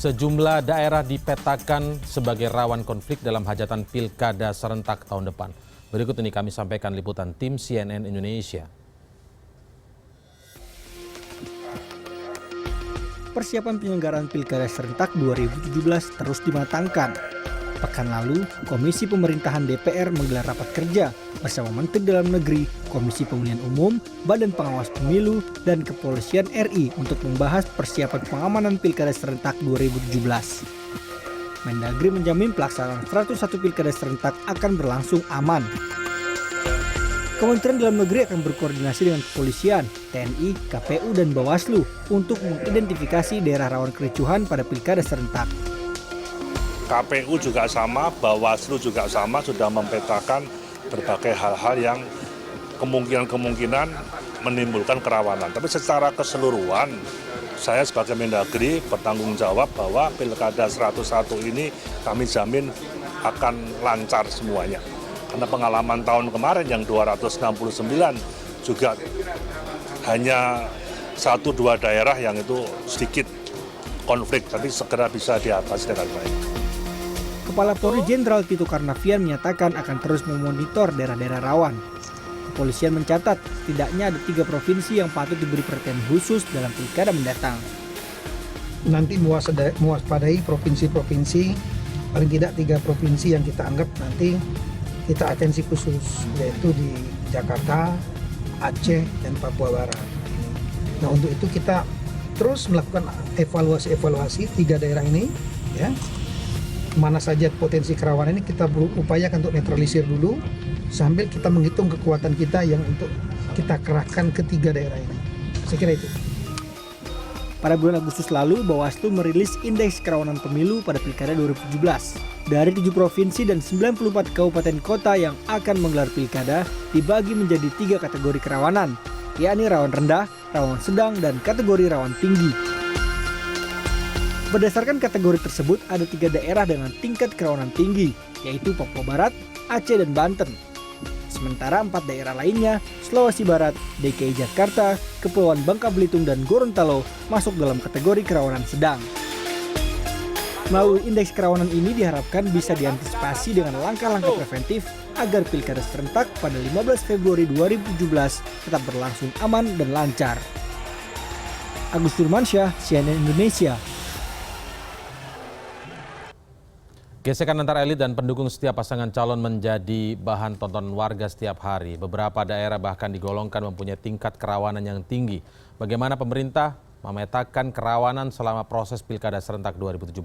Sejumlah daerah dipetakan sebagai rawan konflik dalam hajatan pilkada serentak tahun depan. Berikut ini kami sampaikan liputan tim CNN Indonesia. Persiapan penyelenggaraan pilkada serentak 2017 terus dimatangkan. Pekan lalu, Komisi Pemerintahan DPR menggelar rapat kerja bersama Menteri Dalam Negeri, Komisi Pemilihan Umum, Badan Pengawas Pemilu, dan Kepolisian RI untuk membahas persiapan pengamanan pilkada serentak 2017. Mendagri menjamin pelaksanaan 101 pilkada serentak akan berlangsung aman. Kementerian Dalam Negeri akan berkoordinasi dengan Kepolisian, TNI, KPU, dan Bawaslu untuk mengidentifikasi daerah rawan kericuhan pada pilkada serentak. KPU juga sama, Bawaslu juga sama, sudah mempetakan berbagai hal-hal yang kemungkinan menimbulkan kerawanan. Tapi secara keseluruhan, saya sebagai Mendagri bertanggung jawab bahwa Pilkada 101 ini kami jamin akan lancar semuanya. Karena pengalaman tahun kemarin yang 269 juga hanya 1-2 daerah yang itu sedikit konflik, tapi segera bisa diatasi dengan baik. Kepala Polri Jenderal Tito Karnavian menyatakan akan terus memonitor daerah-daerah rawan. Kepolisian mencatat setidaknya ada 3 provinsi yang patut diberi perhatian khusus dalam pilkada mendatang. Nanti mewaspadai provinsi-provinsi, paling tidak 3 provinsi yang kita anggap nanti kita atensi khusus, yaitu di Jakarta, Aceh, dan Papua Barat. Nah, untuk itu kita terus melakukan evaluasi 3 daerah ini, ya. Mana saja potensi kerawanan ini kita berupayakan untuk netralisir dulu sambil kita menghitung kekuatan kita yang untuk kita kerahkan ke 3 daerah ini. Saya kira itu. Pada bulan Agustus lalu, Bawaslu merilis indeks kerawanan pemilu pada pilkada 2017. Dari 7 provinsi dan 94 kabupaten kota yang akan menggelar pilkada dibagi menjadi 3 kategori kerawanan, yakni rawan rendah, rawan sedang, dan kategori rawan tinggi. Berdasarkan kategori tersebut, ada 3 daerah dengan tingkat kerawanan tinggi, yaitu Papua Barat, Aceh, dan Banten. Sementara 4 daerah lainnya, Sulawesi Barat, DKI Jakarta, Kepulauan Bangka Belitung, dan Gorontalo masuk dalam kategori kerawanan sedang. Melalui indeks kerawanan ini diharapkan bisa diantisipasi dengan langkah-langkah preventif agar pilkada serentak pada 15 Februari 2017 tetap berlangsung aman dan lancar. Agus Firmansyah, CNN Indonesia. Gesekan antara elit dan pendukung setiap pasangan calon menjadi bahan tontonan warga setiap hari. Beberapa daerah bahkan digolongkan mempunyai tingkat kerawanan yang tinggi. Bagaimana pemerintah memetakan kerawanan selama proses pilkada serentak 2017?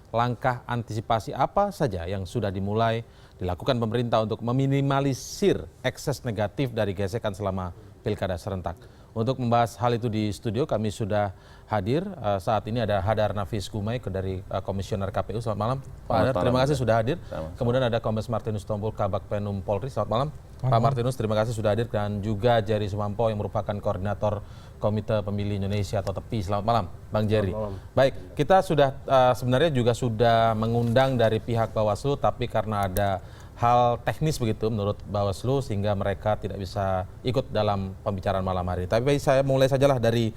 Langkah antisipasi apa saja yang sudah dilakukan pemerintah untuk meminimalisir ekses negatif dari gesekan selama pilkada serentak? Untuk membahas hal itu di studio kami sudah hadir. Saat ini ada Hadar Nafis Gumai dari Komisioner KPU. Selamat malam Pak Hadar, terima kasih sudah hadir. Kemudian ada Kombes Martinus Tompul, Kabak Penum Polri. Selamat malam Pak Martinus, terima kasih sudah hadir. Dan juga Jerry Sumampo yang merupakan Koordinator Komite Pemilih Indonesia atau TEPI. Selamat malam Bang Jerry. Baik, kita sudah sebenarnya juga sudah mengundang dari pihak Bawaslu, tapi karena ada hal teknis begitu menurut Bawaslu sehingga mereka tidak bisa ikut dalam pembicaraan malam hari. Tapi saya mulai sajalah dari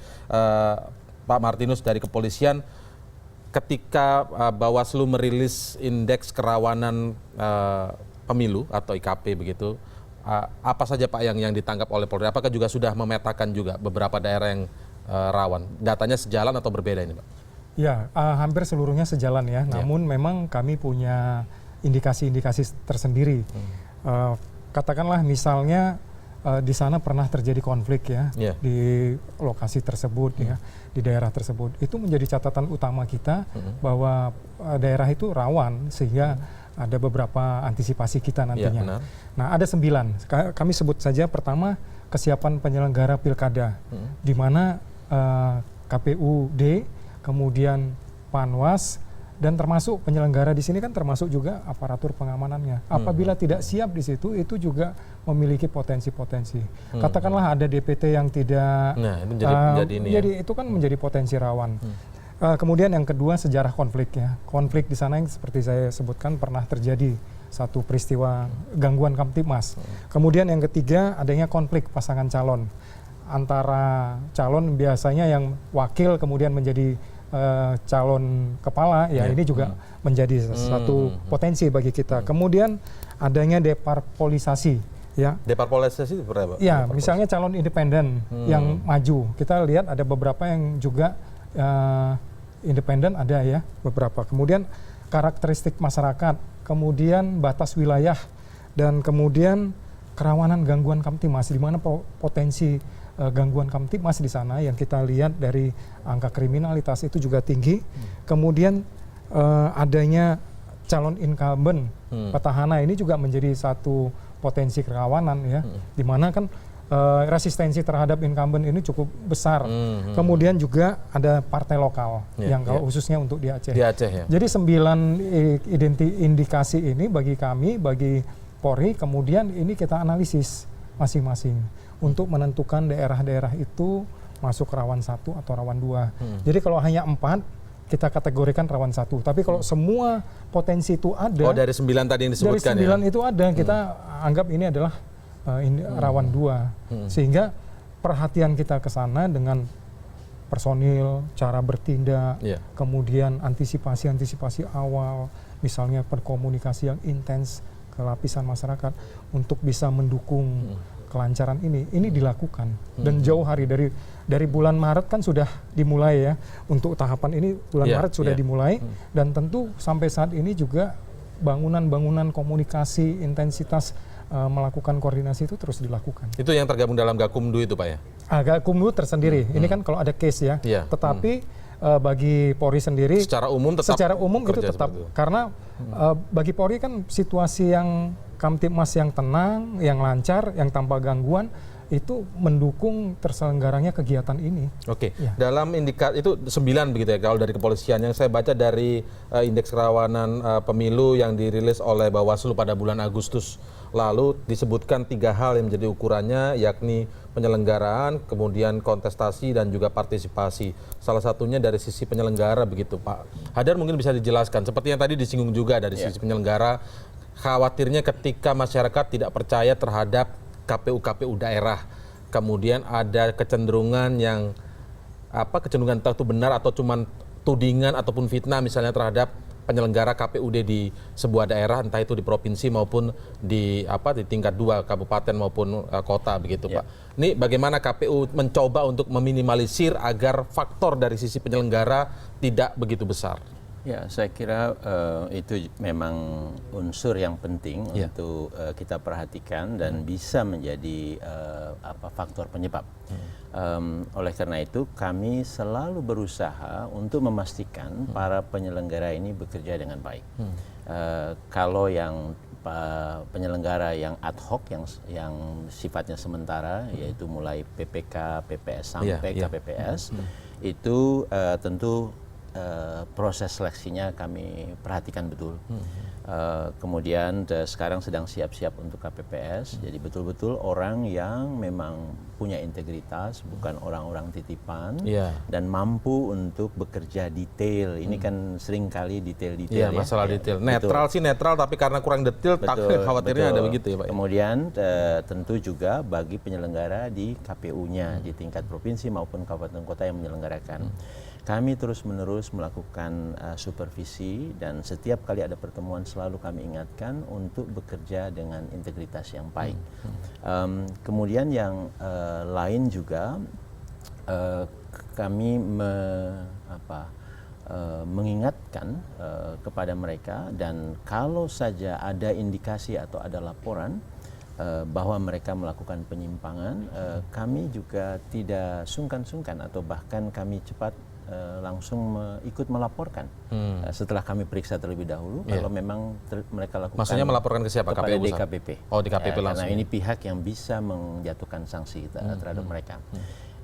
Pak Martinus dari Kepolisian. Ketika Bawaslu merilis indeks kerawanan pemilu atau IKP begitu, apa saja Pak yang ditangkap oleh Polri? Apakah juga sudah memetakan juga beberapa daerah yang rawan? Datanya sejalan atau berbeda ini Pak? Ya, hampir seluruhnya sejalan ya. Namun memang kami punya indikasi-indikasi tersendiri. Katakanlah misalnya di sana pernah terjadi konflik ya, di lokasi tersebut ya, di daerah tersebut. Itu menjadi catatan utama kita bahwa daerah itu rawan sehingga ada beberapa antisipasi kita nantinya. Nah, ada 9. Kami sebut saja pertama kesiapan penyelenggara pilkada, di mana KPUD, kemudian Panwas, dan termasuk penyelenggara di sini kan termasuk juga aparatur pengamanannya. Apabila tidak siap di situ, itu juga memiliki potensi-potensi. Katakanlah ada DPT yang tidak, jadi itu kan menjadi potensi rawan. Kemudian yang kedua sejarah konflik ya. Konflik di sana yang seperti saya sebutkan pernah terjadi satu peristiwa gangguan Kamtipmas. Kemudian yang ketiga adanya konflik pasangan calon antara calon biasanya yang wakil kemudian menjadi calon kepala, ya ini juga menjadi satu potensi bagi kita. Kemudian adanya deparpolisasi, ya. Deparpolisasi itu berapa? Ya, misalnya calon independen yang maju, kita lihat ada beberapa yang juga independen ada ya beberapa. Kemudian karakteristik masyarakat, kemudian batas wilayah, dan kemudian kerawanan gangguan kamtimas, di mana potensi gangguan kamtimas di sana yang kita lihat dari angka kriminalitas itu juga tinggi. Kemudian adanya calon incumbent petahana ini juga menjadi satu potensi kerawanan ya, di mana kan resistensi terhadap incumbent ini cukup besar. Kemudian juga ada partai lokal yang kalau khususnya untuk di Aceh. Di Aceh ya. Jadi 9 indikasi ini bagi kami, bagi Polri, kemudian ini kita analisis masing-masing untuk menentukan daerah-daerah itu masuk rawan 1 atau rawan 2. Jadi kalau hanya 4 kita kategorikan rawan 1. Tapi kalau semua potensi itu ada. Oh, dari 9 tadi yang disebutkan dari 9 itu ada, kita anggap ini adalah rawan 2. Sehingga perhatian kita ke sana dengan personil, cara bertindak, kemudian antisipasi awal, misalnya perkomunikasi yang intens ke lapisan masyarakat untuk bisa mendukung kelancaran ini dilakukan. Dan jauh hari dari bulan Maret kan sudah dimulai ya, untuk tahapan ini bulan Maret sudah dimulai, dan tentu sampai saat ini juga bangunan komunikasi, intensitas melakukan koordinasi itu terus dilakukan. Itu yang tergabung dalam Gakumdu itu Pak ya? Gakumdu tersendiri, ini kan kalau ada case ya, tetapi bagi Polri sendiri secara umum itu tetap karena bagi Polri kan situasi yang Kamtibmas yang tenang, yang lancar, yang tanpa gangguan itu mendukung terselenggaranya kegiatan ini. Oke. Dalam indikator itu 9 begitu ya kalau dari kepolisian. Yang saya baca dari indeks kerawanan pemilu yang dirilis oleh Bawaslu pada bulan Agustus lalu disebutkan 3 hal yang menjadi ukurannya, yakni penyelenggaraan, kemudian kontestasi, dan juga partisipasi. Salah satunya dari sisi penyelenggara begitu Pak Hadar, mungkin bisa dijelaskan. Seperti yang tadi disinggung juga dari sisi penyelenggara, khawatirnya ketika masyarakat tidak percaya terhadap KPU daerah, kemudian ada kecenderungan yang kecenderungan entah itu benar atau cuman tudingan ataupun fitnah misalnya terhadap penyelenggara KPUD di sebuah daerah, entah itu di provinsi maupun di tingkat 2 kabupaten maupun kota begitu Pak. Ini bagaimana KPU mencoba untuk meminimalisir agar faktor dari sisi penyelenggara tidak begitu besar? Ya, saya kira itu memang unsur yang penting untuk kita perhatikan dan bisa menjadi faktor penyebab. Oleh karena itu kami selalu berusaha untuk memastikan para penyelenggara ini bekerja dengan baik. Kalau yang penyelenggara yang ad hoc yang sifatnya sementara, yaitu mulai PPK, PPS sampai KPPS, itu tentu proses seleksinya kami perhatikan betul. Kemudian sekarang sedang siap-siap untuk KPPS, jadi betul-betul orang yang memang punya integritas, bukan orang-orang titipan, dan mampu untuk bekerja detail. Ini kan sering kali detail-detail masalah detail. Netral sih netral, tapi karena kurang detail khawatirnya ada begitu ya Pak. Kemudian tentu juga bagi penyelenggara di KPU-nya di tingkat provinsi maupun kabupaten kota yang menyelenggarakan. Kami terus-menerus melakukan supervisi, dan setiap kali ada pertemuan selalu kami ingatkan untuk bekerja dengan integritas yang baik. Kemudian yang lain juga kami mengingatkan kepada mereka, dan kalau saja ada indikasi atau ada laporan bahwa mereka melakukan penyimpangan, kami juga tidak sungkan-sungkan atau bahkan kami cepat langsung ikut melaporkan setelah kami periksa terlebih dahulu. Kalau memang mereka lakukan, maksudnya melaporkan ke siapa? Kepada KPU DKPP. Oh, di KPP langsung. Karena ini pihak yang bisa menjatuhkan sanksi terhadap mereka.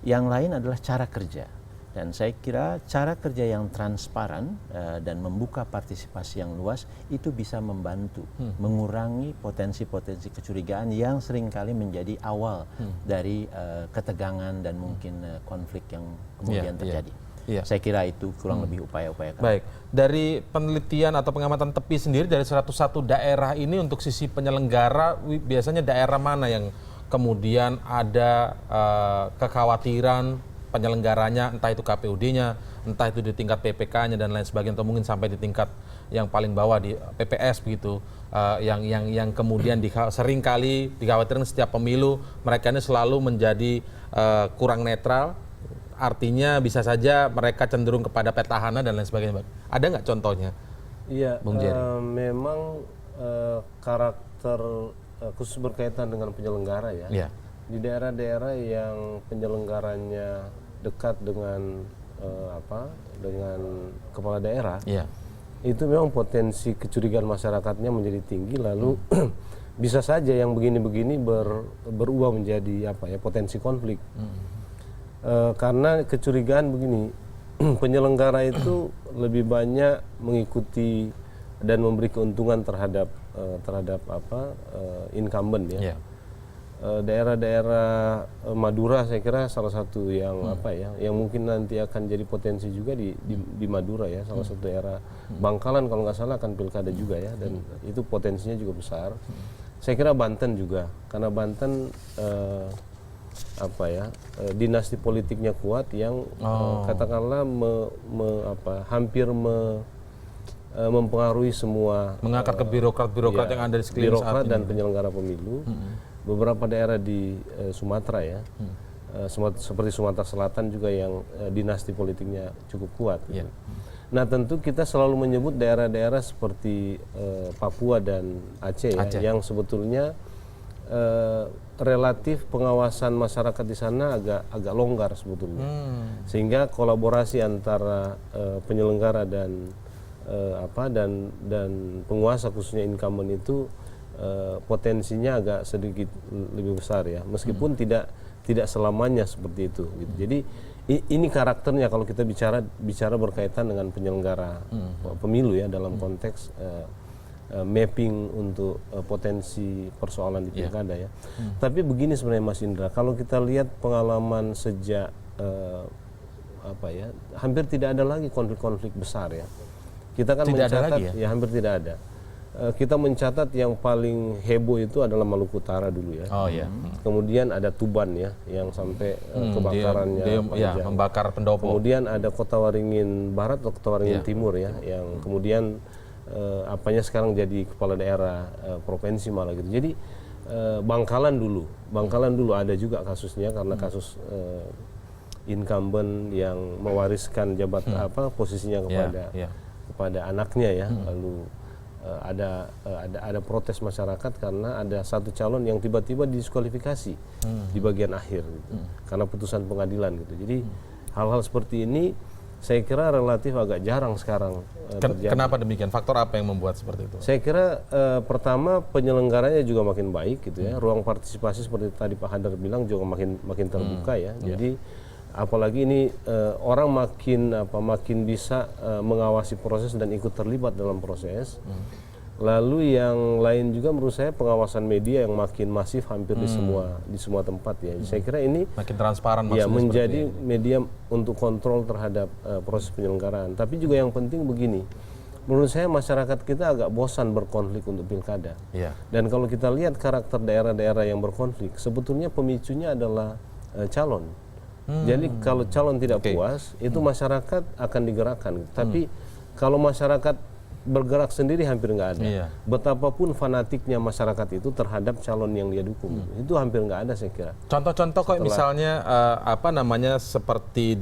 Yang lain adalah cara kerja, dan saya kira cara kerja yang transparan dan membuka partisipasi yang luas itu bisa membantu mengurangi potensi-potensi kecurigaan yang seringkali menjadi awal dari ketegangan dan mungkin konflik yang kemudian terjadi. Saya kira itu kurang lebih upaya-upaya kami. Baik, dari penelitian atau pengamatan TEPI sendiri dari 101 daerah ini untuk sisi penyelenggara, biasanya daerah mana yang kemudian ada kekhawatiran penyelenggaranya, entah itu KPUD-nya, entah itu di tingkat PPK-nya dan lain sebagainya, atau mungkin sampai di tingkat yang paling bawah di PPS begitu, yang kemudian seringkali dikhawatirkan setiap pemilu mereka ini selalu menjadi kurang netral, artinya bisa saja mereka cenderung kepada petahana dan lain sebagainya. Ada nggak contohnya? Iya, Bung Jerry? memang karakter khusus berkaitan dengan penyelenggara ya. Iya. Di daerah-daerah yang penyelenggaranya dekat dengan dengan kepala daerah, Iya. itu memang potensi kecurigaan masyarakatnya menjadi tinggi, lalu bisa saja yang begini-begini berubah menjadi potensi konflik. Karena kecurigaan begini, penyelenggara itu lebih banyak mengikuti dan memberi keuntungan terhadap incumbent ya. Iya. Daerah-daerah Madura saya kira salah satu yang yang mungkin nanti akan jadi potensi juga di Madura ya, salah satu daerah. Bangkalan kalau nggak salah akan pilkada juga ya, dan itu potensinya juga besar. Saya kira Banten juga, karena Banten dinasti politiknya kuat yang katakanlah hampir mempengaruhi semua, Mengakar ke birokrat-birokrat yang ada di sekeliling saat birokrat ini. dan penyelenggara pemilu. Beberapa daerah di Sumatera ya, seperti Sumatera Selatan juga yang dinasti politiknya cukup kuat. Gitu. Nah tentu kita selalu menyebut daerah-daerah seperti Papua dan Aceh ya, yang sebetulnya relatif pengawasan masyarakat di sana agak longgar sebetulnya, sehingga kolaborasi antara penyelenggara dan penguasa khususnya incumbent itu potensinya agak sedikit lebih besar ya, meskipun tidak selamanya seperti itu gitu. Jadi ini karakternya kalau kita bicara berkaitan dengan penyelenggara pemilu ya, dalam konteks mapping untuk potensi persoalan di pilkada ya. Tapi begini sebenarnya Mas Indra, kalau kita lihat pengalaman sejak hampir tidak ada lagi konflik-konflik besar ya. Kita kan Tidak ada mencatat lagi ya? hampir tidak ada. Kita mencatat yang paling heboh itu adalah Maluku Utara dulu ya. Oh iya. Kemudian ada Tuban ya, yang sampai kebakarannya dia panjang. membakar pendopo. Kemudian ada Kota Waringin Barat atau Kota Waringin Timur ya, yang kemudian sekarang jadi kepala daerah provinsi malah gitu. Jadi Bangkalan dulu ada juga kasusnya, karena kasus incumbent yang mewariskan posisinya kepada anaknya ya. Lalu ada protes masyarakat karena ada satu calon yang tiba-tiba didiskualifikasi di bagian akhir gitu, karena putusan pengadilan gitu. Jadi hal-hal seperti ini saya kira relatif agak jarang sekarang terjadi. Kenapa demikian? Faktor apa yang membuat seperti itu? Saya kira pertama penyelenggaranya juga makin baik gitu ya. Ruang partisipasi seperti tadi Pak Hadar bilang juga makin terbuka ya. Jadi apalagi ini orang makin bisa mengawasi proses dan ikut terlibat dalam proses. Lalu yang lain juga menurut saya pengawasan media yang makin masif hampir di semua tempat ya. Saya kira ini makin transparan ya, menjadi media untuk kontrol terhadap proses penyelenggaraan. Tapi juga yang penting begini, menurut saya masyarakat kita agak bosan berkonflik untuk pilkada. Dan kalau kita lihat karakter daerah-daerah yang berkonflik, sebetulnya pemicunya adalah calon. Jadi kalau calon tidak puas, itu masyarakat akan digerakkan. Tapi kalau masyarakat bergerak sendiri hampir nggak ada. Betapapun fanatiknya masyarakat itu terhadap calon yang dia dukung, itu hampir nggak ada saya kira. Contoh-contoh kok misalnya seperti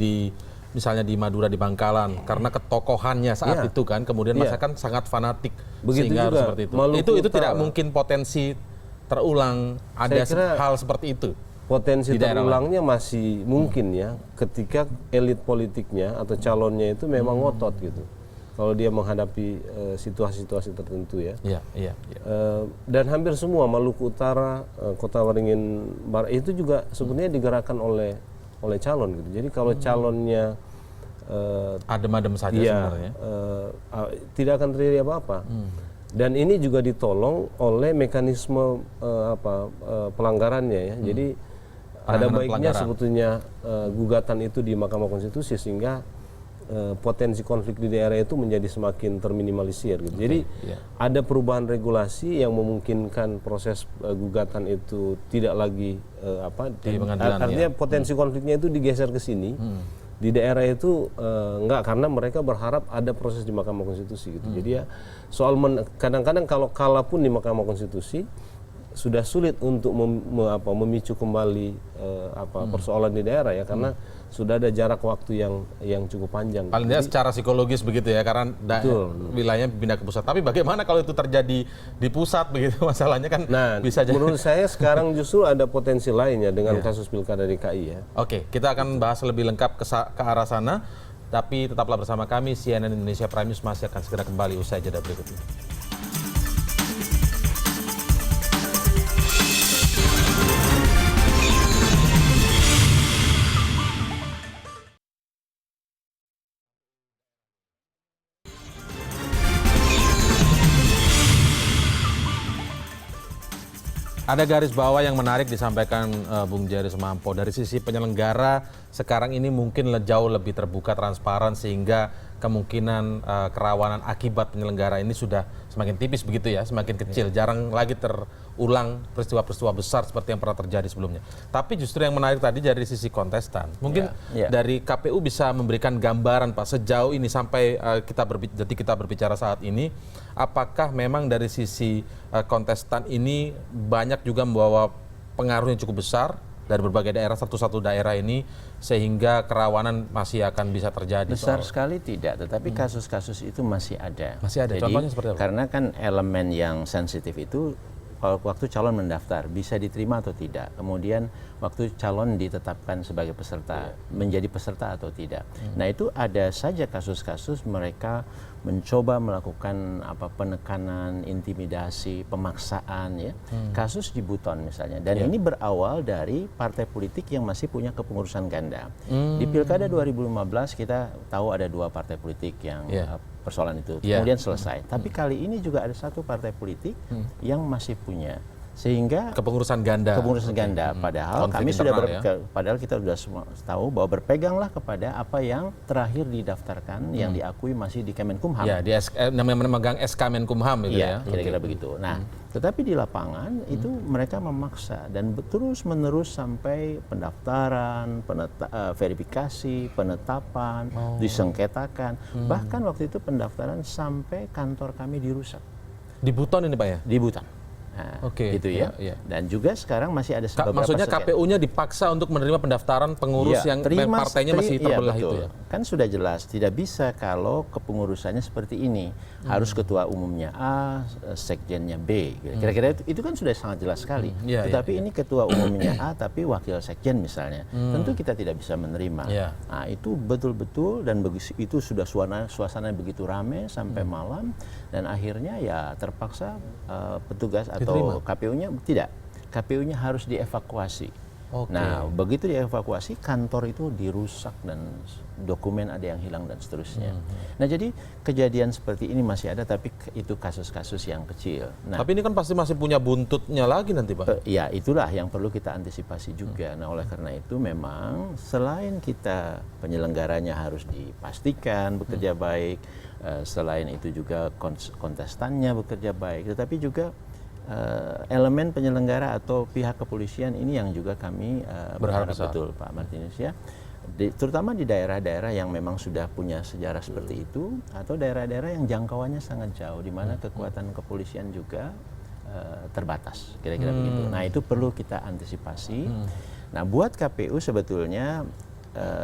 misalnya di Madura, di Bangkalan, karena ketokohannya saat itu kan, kemudian masyarakat sangat fanatik. Begitu sehingga juga seperti itu. Itu tidak mungkin potensi terulang ada hal seperti itu. Potensi terulangnya masih mungkin ya, ketika elit politiknya atau calonnya itu memang ngotot gitu. Kalau dia menghadapi situasi-situasi tertentu ya. Dan hampir semua Maluku Utara, Kota Waringin Barat itu juga sebenarnya digerakkan oleh calon gitu. Jadi kalau calonnya adem-adem saja sebenarnya. Tidak akan terjadi apa-apa. Dan ini juga ditolong oleh mekanisme pelanggarannya ya. Jadi ada baiknya sebetulnya gugatan itu di Mahkamah Konstitusi, sehingga potensi konflik di daerah itu menjadi semakin terminimalisir gitu. Jadi ada perubahan regulasi yang memungkinkan proses gugatan itu tidak lagi artinya potensi konfliknya itu digeser ke sini. Di daerah itu enggak, karena mereka berharap ada proses di Mahkamah Konstitusi gitu. Jadi ya soal kadang-kadang kalau kalah pun di Mahkamah Konstitusi sudah sulit untuk memicu kembali persoalan di daerah ya, karena sudah ada jarak waktu yang cukup panjang. Paling tidak secara psikologis begitu ya, karena wilayahnya pindah ke pusat. Tapi bagaimana kalau itu terjadi di pusat begitu, masalahnya kan bisa jadi. Menurut saya sekarang justru ada potensi lainnya dengan kasus Pilkada DKI ya. Oke, kita akan bahas lebih lengkap ke arah sana. Tapi tetaplah bersama kami, CNN Indonesia Prime News masih akan segera kembali usai jeda berikut ini. Ada garis bawah yang menarik disampaikan Bung Jerry Sumampo. Dari sisi penyelenggara, sekarang ini mungkin jauh lebih terbuka, transparan, sehingga kemungkinan kerawanan akibat penyelenggara ini sudah semakin tipis begitu ya, semakin kecil. Jarang lagi terulang peristiwa-peristiwa besar seperti yang pernah terjadi sebelumnya. Tapi justru yang menarik tadi dari sisi kontestan. Mungkin dari KPU bisa memberikan gambaran Pak, sejauh ini sampai kita berbicara saat ini, apakah memang dari sisi kontestan ini banyak juga membawa pengaruh yang cukup besar dari berbagai daerah, satu daerah ini, sehingga kerawanan masih akan bisa terjadi? Besar sekali tidak, tetapi kasus-kasus itu masih ada. Masih ada. Jadi, contohnya seperti apa? Karena kan elemen yang sensitif itu waktu calon mendaftar bisa diterima atau tidak. Kemudian waktu calon ditetapkan sebagai peserta, menjadi peserta atau tidak. Nah, itu ada saja kasus-kasus mereka mencoba melakukan penekanan, intimidasi, pemaksaan ya. Kasus di Buton misalnya. Dan ini berawal dari partai politik yang masih punya kepengurusan ganda. Di Pilkada 2015 kita tahu ada 2 partai politik yang persoalan itu kemudian selesai. Tapi kali ini juga ada 1 partai politik yang masih punya, sehingga kepengurusan ganda. Padahal kami sudah padahal kita sudah semua tahu bahwa berpeganglah kepada apa yang terakhir didaftarkan yang diakui masih di Kemenkumham. Ya, namanya memegang SK Menkumham itu ya. Kira-kira begitu. Nah, tetapi di lapangan itu mereka memaksa dan terus-menerus sampai pendaftaran, verifikasi, penetapan, disengketakan. Bahkan waktu itu pendaftaran sampai kantor kami dirusak. Di Buton ini Pak ya? Di Buton. Nah, gitu ya. Dan juga sekarang masih ada beberapa maksudnya KPU-nya dipaksa untuk menerima pendaftaran pengurus yang partainya masih terbelah itu ya? Kan sudah jelas, tidak bisa kalau kepengurusannya seperti ini. Harus ketua umumnya A, sekjennya B. Kira-kira itu kan sudah sangat jelas sekali. Tetapi ini ketua umumnya A, tapi wakil sekjen misalnya. Tentu kita tidak bisa menerima. Nah, itu betul-betul, dan itu sudah suasana begitu ramai sampai malam. Dan akhirnya ya terpaksa petugas atau KPU-nya tidak. KPU-nya harus dievakuasi. Nah, begitu dievakuasi, kantor itu dirusak dan dokumen ada yang hilang dan seterusnya. Nah, jadi kejadian seperti ini masih ada, tapi itu kasus-kasus yang kecil. Nah, tapi ini kan pasti masih punya buntutnya lagi nanti Pak. Ya, itulah yang perlu kita antisipasi juga. Nah, oleh karena itu memang selain kita penyelenggaranya harus dipastikan bekerja baik, selain itu juga kontestannya bekerja baik, tetapi juga elemen penyelenggara atau pihak kepolisian ini yang juga kami berharap betul Pak Martinus ya, terutama di daerah-daerah yang memang sudah punya sejarah seperti itu, atau daerah-daerah yang jangkauannya sangat jauh di mana kekuatan kepolisian juga terbatas, kira-kira begitu. Nah, itu perlu kita antisipasi. Nah, buat KPU sebetulnya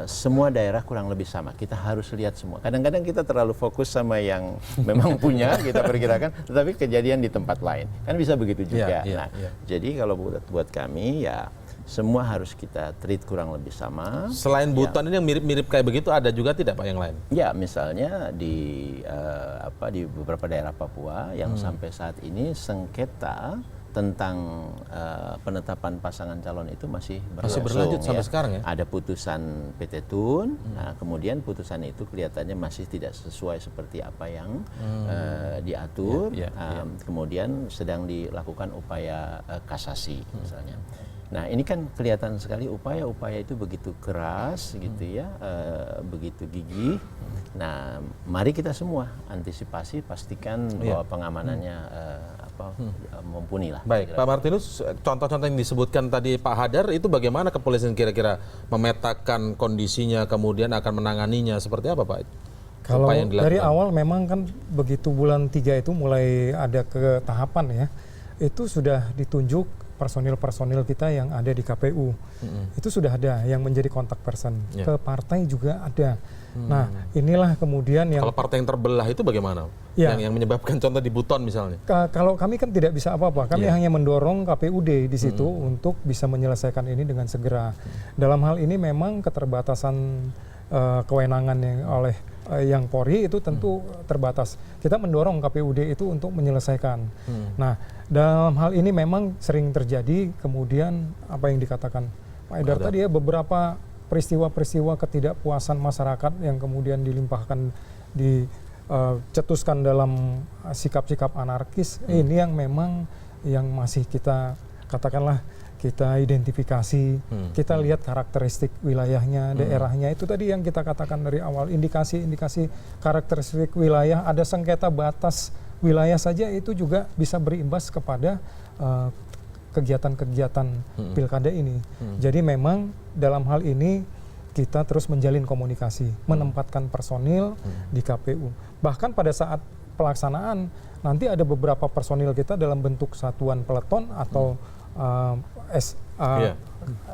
semua daerah kurang lebih sama. Kita harus lihat semua. Kadang-kadang kita terlalu fokus sama yang memang punya, kita perkirakan, tetapi kejadian di tempat lain. Kan bisa begitu juga. Jadi kalau buat kami ya semua harus kita treat kurang lebih sama. Selain Buton ini yang mirip-mirip kayak begitu, ada juga tidak Pak yang lain? Ya, misalnya di beberapa daerah Papua yang sampai saat ini sengketa tentang penetapan pasangan calon itu masih berlanjut ya. sampai sekarang ya? Ada putusan PT Tun, nah, kemudian putusan itu kelihatannya masih tidak sesuai seperti apa yang diatur, kemudian sedang dilakukan upaya kasasi misalnya. Nah ini kan kelihatan sekali upaya-upaya itu begitu keras gitu ya, begitu gigih. Nah mari kita semua antisipasi, pastikan bahwa pengamanannya mumpuni lah. Baik, Pak Martinus, contoh-contoh yang disebutkan tadi Pak Hadar itu bagaimana kepolisian kira-kira memetakan kondisinya kemudian akan menanganinya seperti apa Pak? Kalau dari awal memang kan begitu bulan 3 itu mulai ada ke tahapan ya, itu sudah ditunjuk personil-personil kita yang ada di KPU. Itu sudah ada yang menjadi kontak person. Ke partai juga ada. Nah inilah kemudian yang... Kalau partai yang terbelah itu bagaimana? Yang menyebabkan contoh di Buton misalnya? Kalau kami kan tidak bisa apa-apa. Kami hanya mendorong KPUD di situ untuk bisa menyelesaikan ini dengan segera. Dalam hal ini memang keterbatasan kewenangan yang oleh yang Polri itu tentu terbatas. Kita mendorong KPUD itu untuk menyelesaikan. Nah, dalam hal ini memang sering terjadi kemudian apa yang dikatakan Pak Edar tadi ya, beberapa peristiwa-peristiwa ketidakpuasan masyarakat yang kemudian dilimpahkan, dicetuskan dalam sikap-sikap anarkis. Ini yang memang yang masih kita katakanlah kita identifikasi, kita lihat karakteristik wilayahnya, daerahnya. Itu tadi yang kita katakan dari awal, indikasi-indikasi karakteristik wilayah, ada sengketa batas wilayah saja itu juga bisa berimbas kepada kegiatan-kegiatan pilkada ini. Jadi memang dalam hal ini kita terus menjalin komunikasi, menempatkan personil di KPU. Bahkan pada saat pelaksanaan, nanti ada beberapa personil kita dalam bentuk satuan peleton atau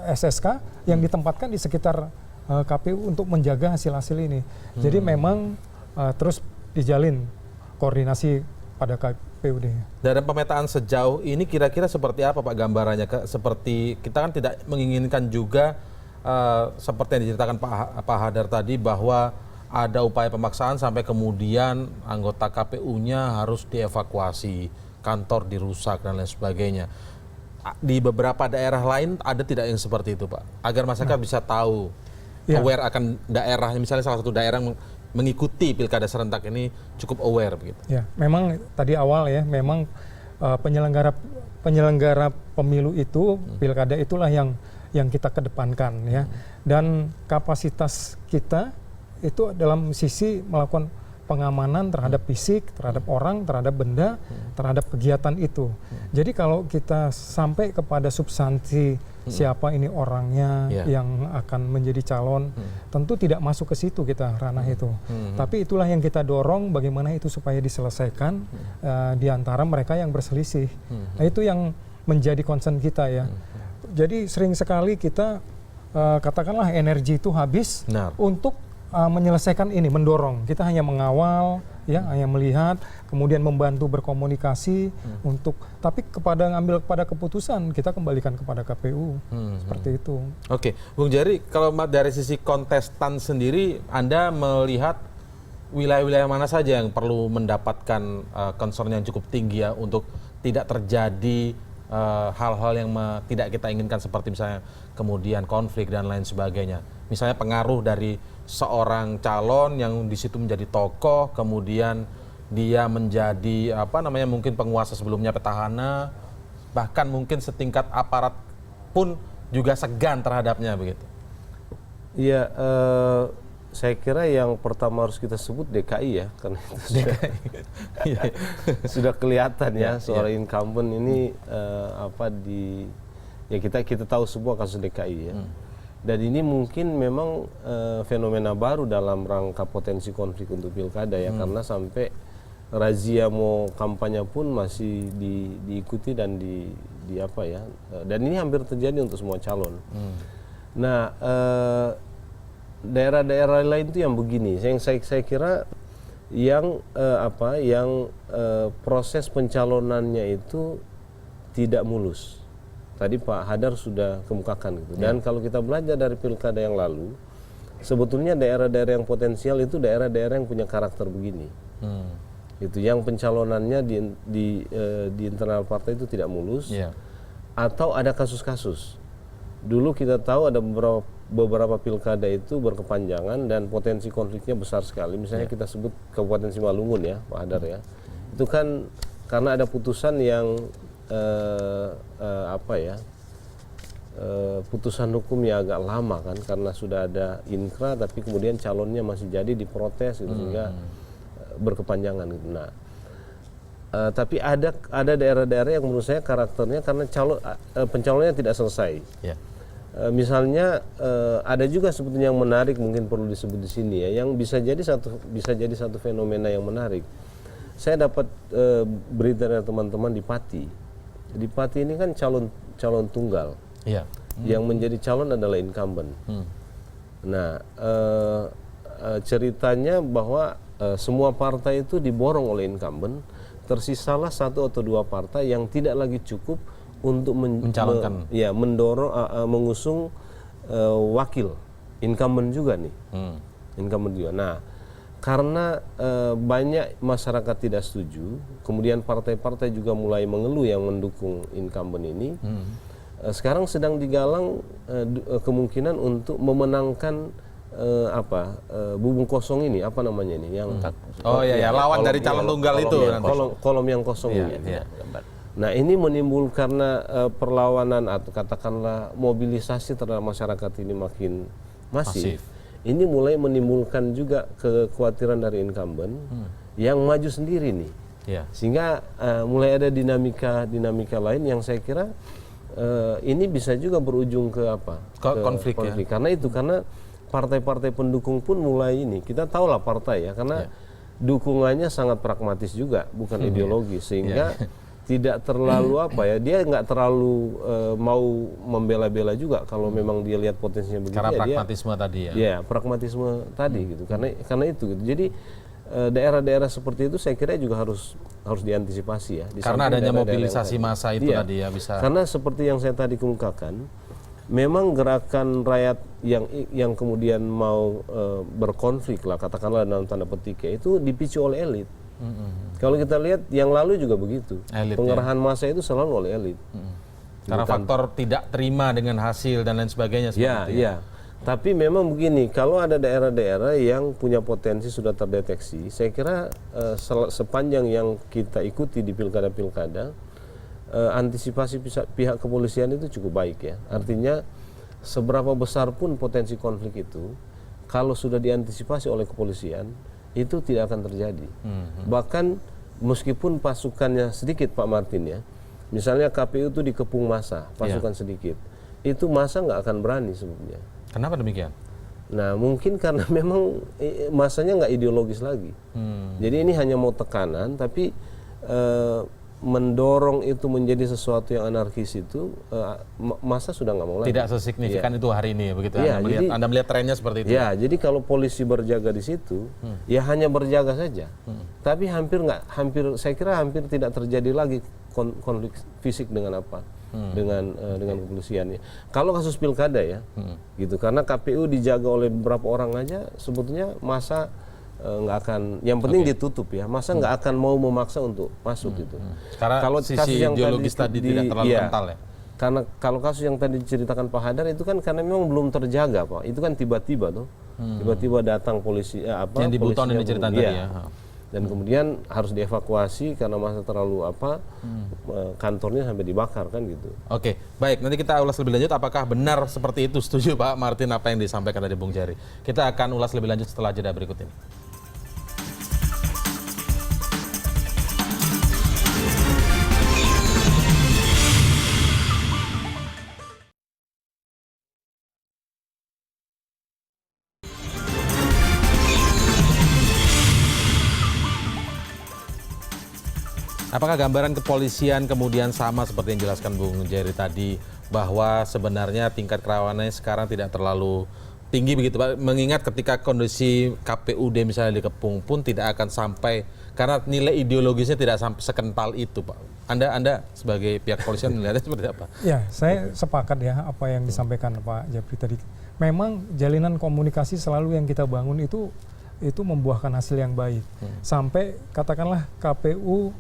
SSK yang ditempatkan di sekitar KPU untuk menjaga hasil-hasil ini. Jadi memang terus dijalin koordinasi pada KPUD. Dari pemetaan sejauh ini kira-kira seperti apa Pak gambarannya? Seperti kita kan tidak menginginkan juga seperti yang diceritakan Pak Hadar tadi bahwa ada upaya pemaksaan sampai kemudian anggota KPU-nya harus dievakuasi, kantor dirusak dan lain sebagainya. Di beberapa daerah lain ada tidak yang seperti itu Pak? Agar masyarakat bisa tahu, aware akan daerahnya, misalnya salah satu daerah mengikuti pilkada serentak ini cukup aware begitu. Ya, memang tadi awal ya, memang penyelenggara pemilu itu, pilkada itulah yang kita kedepankan ya. Dan kapasitas kita itu dalam sisi melakukan pengamanan terhadap fisik, terhadap orang, terhadap benda, terhadap kegiatan itu. Jadi kalau kita sampai kepada substansi siapa ini orangnya yang akan menjadi calon, tentu tidak masuk ke situ kita ranah itu. Tapi itulah yang kita dorong bagaimana itu supaya diselesaikan di antara mereka yang berselisih. Nah itu yang menjadi concern kita ya. Jadi sering sekali kita katakanlah energi itu habis untuk menyelesaikan ini, mendorong. Kita hanya mengawal, ya, hanya melihat, kemudian membantu berkomunikasi untuk, tapi ngambil kepada keputusan kita kembalikan kepada KPU, seperti itu. Oke, Bung Jerry, kalau dari sisi kontestan sendiri, Anda melihat wilayah-wilayah mana saja yang perlu mendapatkan concern yang cukup tinggi ya untuk tidak terjadi hal-hal yang tidak kita inginkan seperti misalnya kemudian konflik dan lain sebagainya. Misalnya pengaruh dari seorang calon yang di situ menjadi tokoh, kemudian dia menjadi mungkin penguasa sebelumnya petahana, bahkan mungkin setingkat aparat pun juga segan terhadapnya begitu. Iya, saya kira yang pertama harus kita sebut DKI ya, karena itu sudah kelihatan ya seorang incumbent ini kita tahu semua kasus DKI ya. Dan ini mungkin memang fenomena baru dalam rangka potensi konflik untuk pilkada ya, karena sampai razia mau kampanye pun masih diikuti dan dan ini hampir terjadi untuk semua calon. Nah, daerah-daerah lain itu yang begini, saya kira yang proses pencalonannya itu tidak mulus. Tadi Pak Hadar sudah kemukakan gitu. Dan kalau kita belajar dari pilkada yang lalu, sebetulnya daerah-daerah yang potensial itu daerah-daerah yang punya karakter begini. Itu yang pencalonannya di internal partai itu tidak mulus, atau ada kasus-kasus. Dulu kita tahu ada beberapa pilkada itu berkepanjangan dan potensi konfliknya besar sekali. Misalnya kita sebut Kabupaten Simalungun ya, Pak Hadar ya. Itu kan karena ada putusan yang putusan hukumnya agak lama kan, karena sudah ada inkra tapi kemudian calonnya masih jadi diprotes gitu, sehingga berkepanjangan gitu. Nah, tapi ada daerah-daerah yang menurut saya karakternya karena pencalonnya tidak selesai. Misalnya ada juga sebetulnya yang menarik, mungkin perlu disebut di sini ya, yang bisa jadi satu fenomena yang menarik. Saya dapat berita dari teman-teman di Pati. Di Pati ini kan calon tunggal. Yang menjadi calon adalah incumbent. Nah, ceritanya bahwa semua partai itu diborong oleh incumbent, tersisalah 1 atau 2 partai yang tidak lagi cukup untuk mencalonkan, mengusung wakil incumbent juga nih, incumbent juga. Nah, karena banyak masyarakat tidak setuju, kemudian partai-partai juga mulai mengeluh yang mendukung incumbent ini. Sekarang sedang digalang kemungkinan untuk memenangkan bubung kosong ini, apa namanya ini, yang lawan dari calon tunggal itu, kolom yang kosong ini. Nah, ini menimbulkan karena perlawanan atau katakanlah mobilisasi terhadap masyarakat ini makin masif. Ini mulai menimbulkan juga kekhawatiran dari incumbent yang maju sendiri nih, sehingga mulai ada dinamika lain yang saya kira ini bisa juga berujung ke konflik. Karena partai-partai pendukung pun mulai ini, kita tahulah partai ya, karena dukungannya sangat pragmatis juga, bukan ideologis, sehingga tidak terlalu dia nggak terlalu mau membela-bela juga kalau memang dia lihat potensinya begitu. Karena pragmatisme tadi ya. Ya, pragmatisme tadi gitu. Karena itu gitu. Jadi daerah-daerah seperti itu saya kira juga harus diantisipasi ya. Karena adanya mobilisasi massa itu tadi ya bisa. Karena seperti yang saya tadi kemukakan, memang gerakan rakyat yang kemudian mau berkonflik lah, katakanlah dalam tanda petik ya, itu dipicu oleh elit. Kalau kita lihat yang lalu juga begitu, pengerahan massa itu selalu oleh elit. Karena faktor tidak terima dengan hasil dan lain sebagainya. Tapi memang begini, kalau ada daerah-daerah yang punya potensi sudah terdeteksi, saya kira sepanjang yang kita ikuti di pilkada-pilkada, antisipasi pihak kepolisian itu cukup baik ya. Artinya seberapa besar pun potensi konflik itu, kalau sudah diantisipasi oleh kepolisian, itu tidak akan terjadi. Bahkan meskipun pasukannya sedikit, Pak Martin ya, misalnya KPU itu dikepung massa, pasukan sedikit, itu massa nggak akan berani sebenarnya. Kenapa demikian? Nah, mungkin karena memang massanya nggak ideologis lagi. Jadi ini hanya mau tekanan, tapi mendorong itu menjadi sesuatu yang anarkis itu massa sudah nggak mau lagi. Tidak sesignifikan itu hari ini begitu. Anda melihat trennya seperti itu. Ya, jadi kalau polisi berjaga di situ, ya hanya berjaga saja. Tapi hampir saya kira hampir tidak terjadi lagi konflik fisik dengan dengan kepolisian. Kalau kasus pilkada ya, gitu. Karena KPU dijaga oleh beberapa orang aja, sebetulnya massa nggak akan, yang penting ditutup ya, masa nggak akan mau memaksa untuk masuk gitu. Karena kalau sisi ideologis tadi tidak terlalu kental ya. Karena kalau kasus yang tadi diceritakan Pak Hadar itu kan karena memang belum terjaga Pak. Itu kan tiba-tiba tuh, tiba-tiba datang polisi yang di Buton ini cerita tadi ya. Dan kemudian harus dievakuasi karena masa terlalu kantornya sampai dibakar kan gitu. Oke, baik, nanti kita ulas lebih lanjut apakah benar seperti itu. Setuju Pak Martin apa yang disampaikan tadi Bung Jerry. Kita akan ulas lebih lanjut setelah jeda berikut ini. Apakah gambaran kepolisian kemudian sama seperti yang dijelaskan Bung Jerry tadi, bahwa sebenarnya tingkat kerawanannya sekarang tidak terlalu tinggi begitu Pak? Mengingat ketika kondisi KPUD misalnya dikepung pun tidak akan sampai, karena nilai ideologisnya tidak sampai sekental itu Pak. Anda sebagai pihak kepolisian melihatnya seperti apa? Ya, saya sepakat ya apa yang disampaikan Pak Jabri tadi. Memang jalinan komunikasi selalu yang kita bangun itu itu membuahkan hasil yang baik. Sampai katakanlah KPU,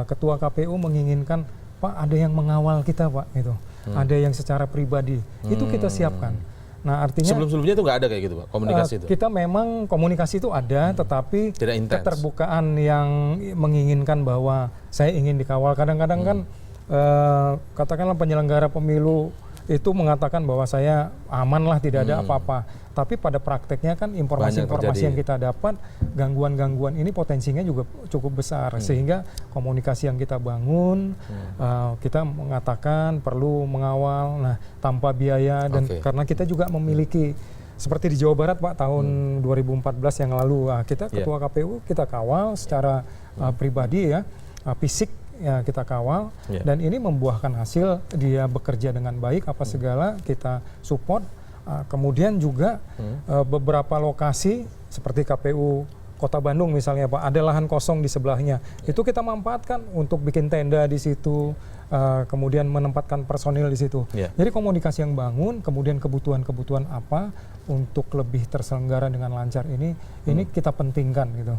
ketua KPU menginginkan, Pak ada yang mengawal kita Pak, gitu. Ada yang secara pribadi, itu kita siapkan. Nah artinya sebelum-sebelumnya itu nggak ada kayak gitu Pak, komunikasi itu? Kita memang komunikasi itu ada, tetapi tidak intens. Keterbukaan yang menginginkan bahwa saya ingin dikawal. Kadang-kadang kan katakanlah penyelenggara pemilu itu mengatakan bahwa saya aman lah, tidak ada apa-apa. Tapi pada prakteknya kan informasi-informasi yang kita dapat, gangguan-gangguan ini potensinya juga cukup besar. Sehingga komunikasi yang kita bangun, kita mengatakan perlu mengawal, nah tanpa biaya. Dan karena kita juga memiliki, seperti di Jawa Barat Pak, tahun 2014 yang lalu, kita ketua KPU kita kawal secara pribadi ya, fisik. Ya, kita kawal dan ini membuahkan hasil, dia bekerja dengan baik, apa segala kita support. Kemudian juga beberapa lokasi seperti KPU Kota Bandung misalnya Pak, ada lahan kosong di sebelahnya, itu kita manfaatkan untuk bikin tenda di situ, kemudian menempatkan personil di situ. Jadi komunikasi yang bangun, kemudian kebutuhan-kebutuhan apa untuk lebih terselenggara dengan lancar ini kita pentingkan gitu.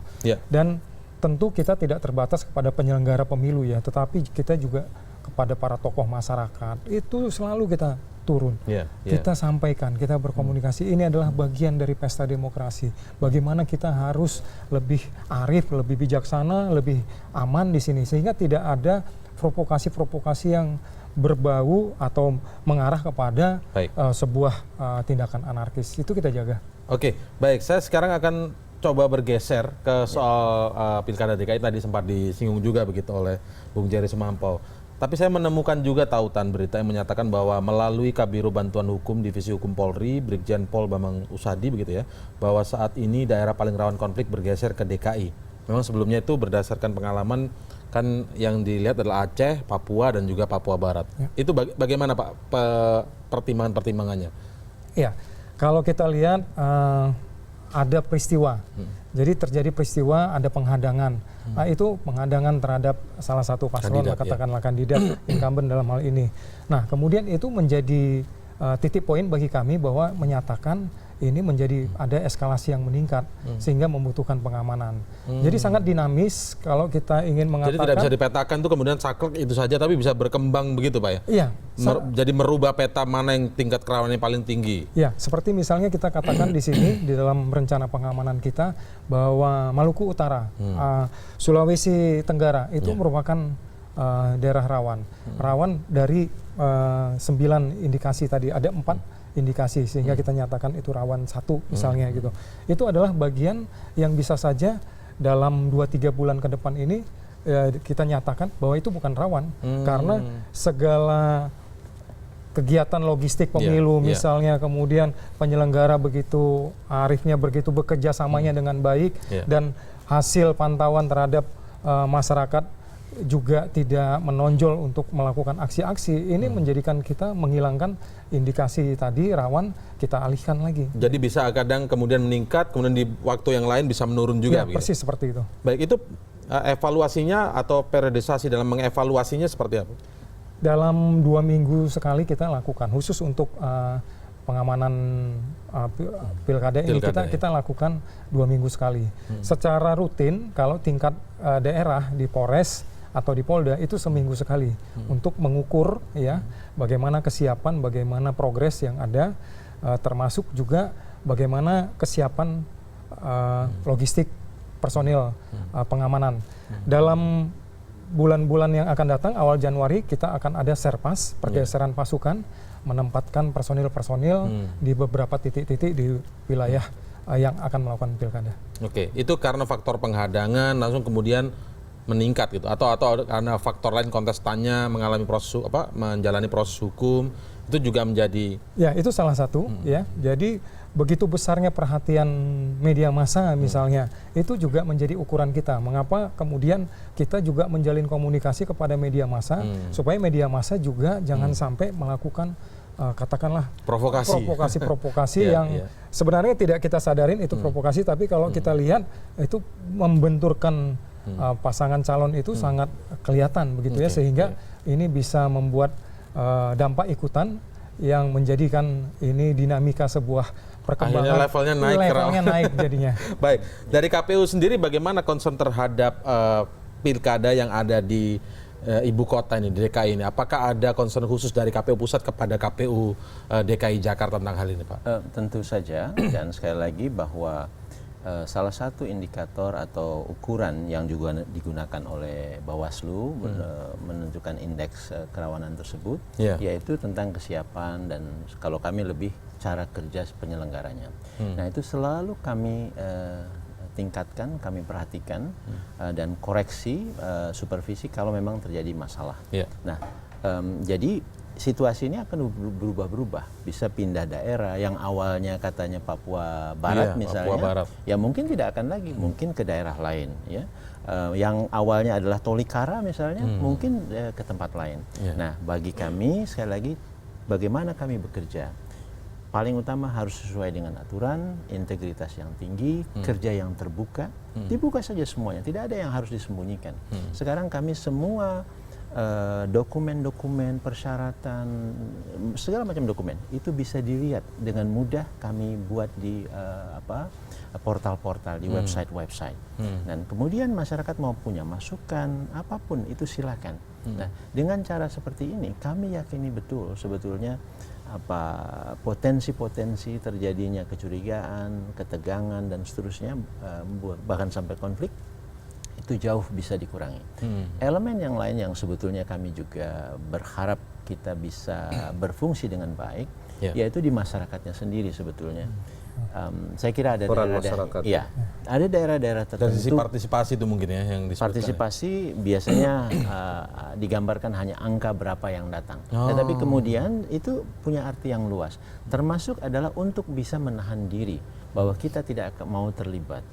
Dan tentu kita tidak terbatas kepada penyelenggara pemilu ya, tetapi kita juga kepada para tokoh masyarakat itu selalu kita turun, kita sampaikan, kita berkomunikasi. Ini adalah bagian dari pesta demokrasi. Bagaimana kita harus lebih arif, lebih bijaksana, lebih aman di sini, sehingga tidak ada provokasi-provokasi yang berbau atau mengarah kepada sebuah tindakan anarkis. Itu kita jaga. Oke, baik. Saya sekarang akan coba bergeser ke soal Pilkada DKI, tadi sempat disinggung juga begitu oleh Bung Jerry Semampau. Tapi saya menemukan juga tautan berita yang menyatakan bahwa melalui Kabiro Bantuan Hukum Divisi Hukum Polri, Brigjen Pol Bambang Usadi begitu ya, bahwa saat ini daerah paling rawan konflik bergeser ke DKI. Memang sebelumnya itu berdasarkan pengalaman kan yang dilihat adalah Aceh, Papua dan juga Papua Barat. Itu bagaimana Pak pertimbangan-pertimbangannya? Iya, kalau kita lihat ada peristiwa. Jadi terjadi peristiwa, ada penghadangan. Nah, itu penghadangan terhadap salah satu paslon, katakanlah kandidat incumbent dalam hal ini. Nah, kemudian itu menjadi titik poin bagi kami bahwa menyatakan ini menjadi ada eskalasi yang meningkat sehingga membutuhkan pengamanan. Jadi sangat dinamis kalau kita ingin mengatakan. Jadi tidak bisa dipetakan tuh kemudian saklek itu saja, tapi bisa berkembang begitu Pak ya? Iya. Jadi merubah peta mana yang tingkat kerawanannya paling tinggi. Ya, seperti misalnya kita katakan di sini di dalam rencana pengamanan kita bahwa Maluku Utara, Sulawesi Tenggara itu merupakan daerah rawan. Rawan dari 9 indikasi tadi, ada 4 indikasi sehingga kita nyatakan itu rawan 1 misalnya gitu. Itu adalah bagian yang bisa saja dalam 2-3 bulan ke depan ini kita nyatakan bahwa itu bukan rawan karena segala kegiatan logistik pemilu misalnya, kemudian penyelenggara begitu arifnya, begitu bekerja samanya dengan baik dan hasil pantauan terhadap masyarakat juga tidak menonjol untuk melakukan aksi-aksi. Ini menjadikan kita menghilangkan indikasi tadi rawan, kita alihkan lagi. Jadi bisa kadang kemudian meningkat, kemudian di waktu yang lain bisa menurun juga. Ya, persis seperti itu. Baik, itu evaluasinya atau periodisasi dalam mengevaluasinya seperti apa? Dalam 2 minggu sekali kita lakukan, khusus untuk pengamanan pilkada ini kita lakukan 2 minggu sekali. Secara rutin, kalau tingkat daerah di Polres atau di Polda itu seminggu sekali untuk mengukur ya bagaimana kesiapan, bagaimana progres yang ada, termasuk juga bagaimana kesiapan logistik personil pengamanan. Dalam bulan-bulan yang akan datang, awal Januari kita akan ada serpas, pergeseran pasukan, menempatkan personil-personil di beberapa titik-titik di wilayah yang akan melakukan pilkada. Oke, itu karena faktor penghadangan langsung kemudian meningkat gitu, atau karena faktor lain kontestannya mengalami menjalani proses hukum, itu juga menjadi. Ya, itu salah satu ya. Jadi begitu besarnya perhatian media massa misalnya, itu juga menjadi ukuran kita. Mengapa kemudian kita juga menjalin komunikasi kepada media massa supaya media massa juga jangan sampai melakukan katakanlah provokasi-provokasi yang sebenarnya tidak kita sadarin itu provokasi, tapi kalau kita lihat itu membenturkan pasangan calon itu sangat kelihatan begitu ya, sehingga ini bisa membuat dampak ikutan yang menjadikan ini dinamika sebuah perkembangan. Akhirnya levelnya naik. Levelnya naik jadinya. Baik, dari KPU sendiri bagaimana concern terhadap pilkada yang ada di ibu kota ini, di DKI ini? Apakah ada concern khusus dari KPU Pusat kepada KPU DKI Jakarta tentang hal ini, Pak? Tentu saja, dan sekali lagi bahwa salah satu indikator atau ukuran yang juga digunakan oleh Bawaslu menentukan indeks kerawanan tersebut, yaitu tentang kesiapan dan kalau kami lebih cara kerja penyelenggaranya. Nah itu selalu kami tingkatkan, kami perhatikan dan koreksi, supervisi kalau memang terjadi masalah. Nah jadi situasi ini akan berubah-berubah, bisa pindah daerah yang awalnya katanya Papua Barat misalnya, Papua Barat. Ya mungkin tidak akan lagi, mungkin ke daerah lain, ya. Yang awalnya adalah Tolikara misalnya, mungkin ke tempat lain. Nah, bagi kami sekali lagi, bagaimana kami bekerja? Paling utama harus sesuai dengan aturan, integritas yang tinggi, kerja yang terbuka, dibuka saja semuanya, tidak ada yang harus disembunyikan. Sekarang kami semua dokumen-dokumen, persyaratan, segala macam dokumen itu bisa dilihat dengan mudah kami buat di portal-portal, di website-website. Dan kemudian masyarakat mau punya masukan apapun itu silakan. Nah, dengan cara seperti ini kami yakini betul sebetulnya potensi-potensi terjadinya kecurigaan, ketegangan dan seterusnya, bahkan sampai konflik itu jauh bisa dikurangi. Elemen yang lain yang sebetulnya kami juga berharap kita bisa berfungsi dengan baik, yaitu di masyarakatnya sendiri sebetulnya. Saya kira ada daerah-daerah tertentu. Dari sisi partisipasi itu mungkin ya yang disebutkan. Partisipasi biasanya digambarkan hanya angka berapa yang datang. Tetapi kemudian itu punya arti yang luas. Termasuk adalah untuk bisa menahan diri bahwa kita tidak mau terlibat.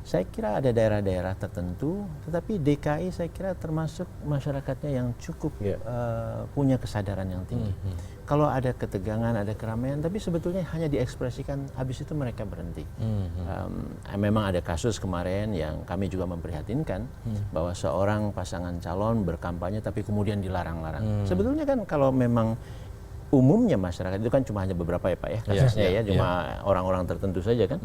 Saya kira ada daerah-daerah tertentu, tetapi DKI saya kira termasuk masyarakatnya yang cukup punya kesadaran yang tinggi. Kalau ada ketegangan, ada keramaian, tapi sebetulnya hanya diekspresikan, habis itu mereka berhenti. Memang ada kasus kemarin yang kami juga memprihatinkan, bahwa seorang pasangan calon berkampanye tapi kemudian dilarang-larang. Sebetulnya kan kalau memang umumnya masyarakat itu kan cuma hanya beberapa ya Pak ya kasusnya cuma orang-orang tertentu saja kan.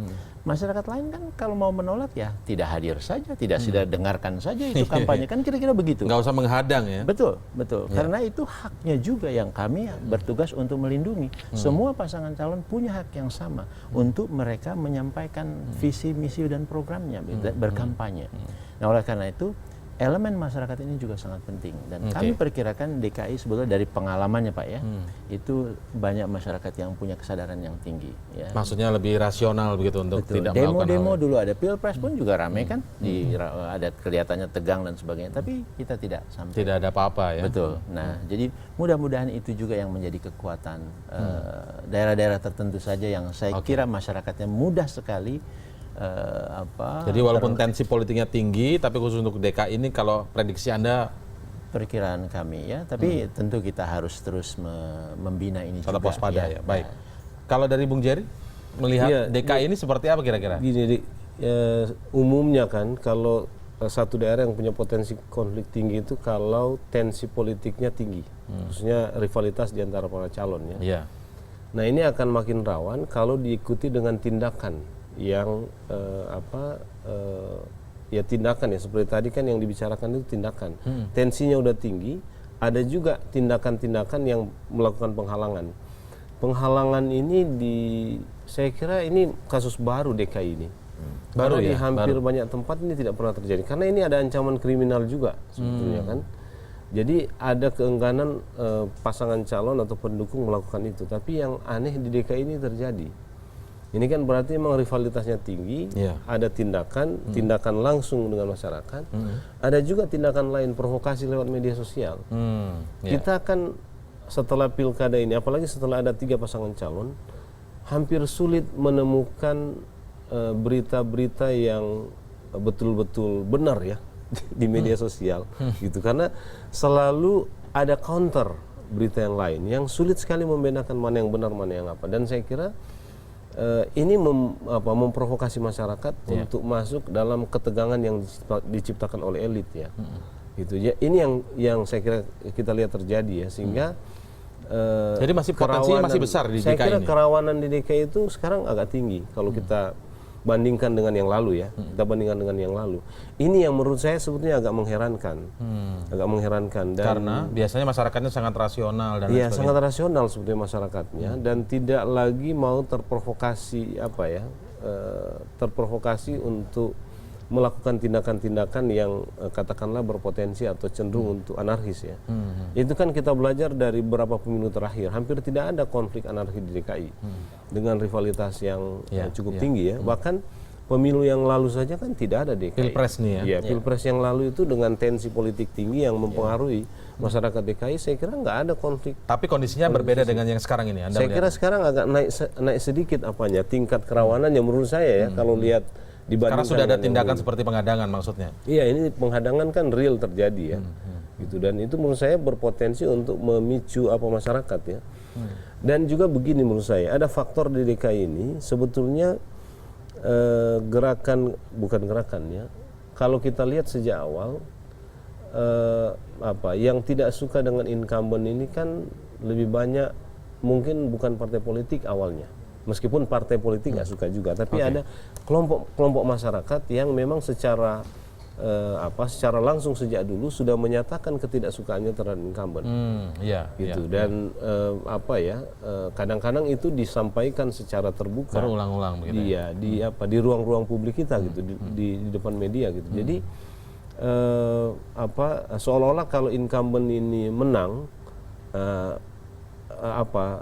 Masyarakat lain kan kalau mau menolak ya tidak hadir saja, tidak dengarkan saja itu kampanye kan kira-kira begitu. Nggak usah menghadang ya. Betul. Karena itu haknya juga yang kami bertugas untuk melindungi. Semua pasangan calon punya hak yang sama untuk mereka menyampaikan visi, misi dan programnya berkampanye. Nah oleh karena itu elemen masyarakat ini juga sangat penting dan kami perkirakan DKI sebetulnya dari pengalamannya Pak ya itu banyak masyarakat yang punya kesadaran yang tinggi ya. Maksudnya lebih rasional begitu untuk tidak melakukan demo dulu ada Pilpres pun juga ramai kan ada kelihatannya tegang dan sebagainya tapi kita tidak sampai tidak ada apa-apa ya. Betul. Nah jadi mudah-mudahan itu juga yang menjadi kekuatan daerah-daerah tertentu saja yang saya kira masyarakatnya mudah sekali jadi walaupun tensi politiknya tinggi, tapi khusus untuk DKI ini kalau prediksi Anda? Perkiraan kami ya, tapi tentu kita harus terus membina ini tetap juga. Waspada ya. Baik. Kalau dari Bung Jerry, melihat DKI ini seperti apa kira-kira? Gini, umumnya kan kalau satu daerah yang punya potensi konflik tinggi itu kalau tensi politiknya tinggi, khususnya rivalitas di antara para calon ya. Nah ini akan makin rawan kalau diikuti dengan tindakan yang tindakan ya seperti tadi kan yang dibicarakan itu tindakan tensinya udah tinggi, ada juga tindakan-tindakan yang melakukan penghalangan ini saya kira ini kasus baru DKI ini baru ya, di hampir banyak tempat ini tidak pernah terjadi karena ini ada ancaman kriminal juga sebetulnya kan. Jadi ada keengganan pasangan calon atau pendukung melakukan itu, tapi yang aneh di DKI ini terjadi. Ini kan berarti memang rivalitasnya tinggi, ada tindakan langsung dengan masyarakat, ada juga tindakan lain provokasi lewat media sosial. Kita kan setelah pilkada ini, apalagi setelah ada 3 pasangan calon, hampir sulit menemukan berita-berita yang betul-betul benar ya di media sosial, gitu. Karena selalu ada counter berita yang lain yang sulit sekali membedakan mana yang benar mana yang apa. Dan saya kira ini memprovokasi masyarakat untuk masuk dalam ketegangan yang diciptakan oleh elit ya. Gitu ya. Ini yang saya kira kita lihat terjadi ya, sehingga Jadi masih potensinya masih besar di saya DKI kira ini? kerawanan di DKI itu sekarang agak tinggi kalau kita bandingkan dengan yang lalu ya. Kita bandingkan dengan yang lalu. Ini yang menurut saya sebetulnya agak mengherankan. Agak mengherankan. Dan Karena biasanya masyarakatnya sangat rasional dan lain iya, sebagainya. sangat rasional sebetulnya masyarakatnya dan tidak lagi mau terprovokasi terprovokasi untuk melakukan tindakan-tindakan yang katakanlah berpotensi atau cenderung untuk anarkis ya. Itu kan kita belajar dari beberapa pemilu terakhir, hampir tidak ada konflik anarkis di DKI dengan rivalitas yang cukup tinggi ya. Bahkan pemilu yang lalu saja kan tidak ada DKI. Pilpres nih ya. Iya, Pilpres yang lalu itu dengan tensi politik tinggi yang mempengaruhi masyarakat DKI, saya kira nggak ada konflik. Tapi kondisinya berbeda dengan yang sekarang ini. Anda Saya kira sekarang agak naik sedikit tingkat kerawanan yang menurut saya ya kalau lihat sekarang dibandingkan sudah ada dengan yang tindakan dulu. seperti pengadangan maksudnya. Iya, ini penghadangan kan real terjadi ya. Gitu, dan itu menurut saya berpotensi untuk memicu masyarakat ya. Dan juga begini menurut saya, ada faktor di DKI ini sebetulnya bukan gerakan ya. Kalau kita lihat sejak awal yang tidak suka dengan incumbent ini kan lebih banyak mungkin bukan partai politik awalnya. Meskipun partai politik nggak suka juga, tapi ada kelompok masyarakat yang memang secara langsung sejak dulu sudah menyatakan ketidaksukaannya terhadap incumbent, gitu. Dan kadang-kadang itu disampaikan secara terbuka, berulang-ulang begitu. Di ruang-ruang publik kita gitu, di depan media gitu. Jadi seolah-olah kalau incumbent ini menang.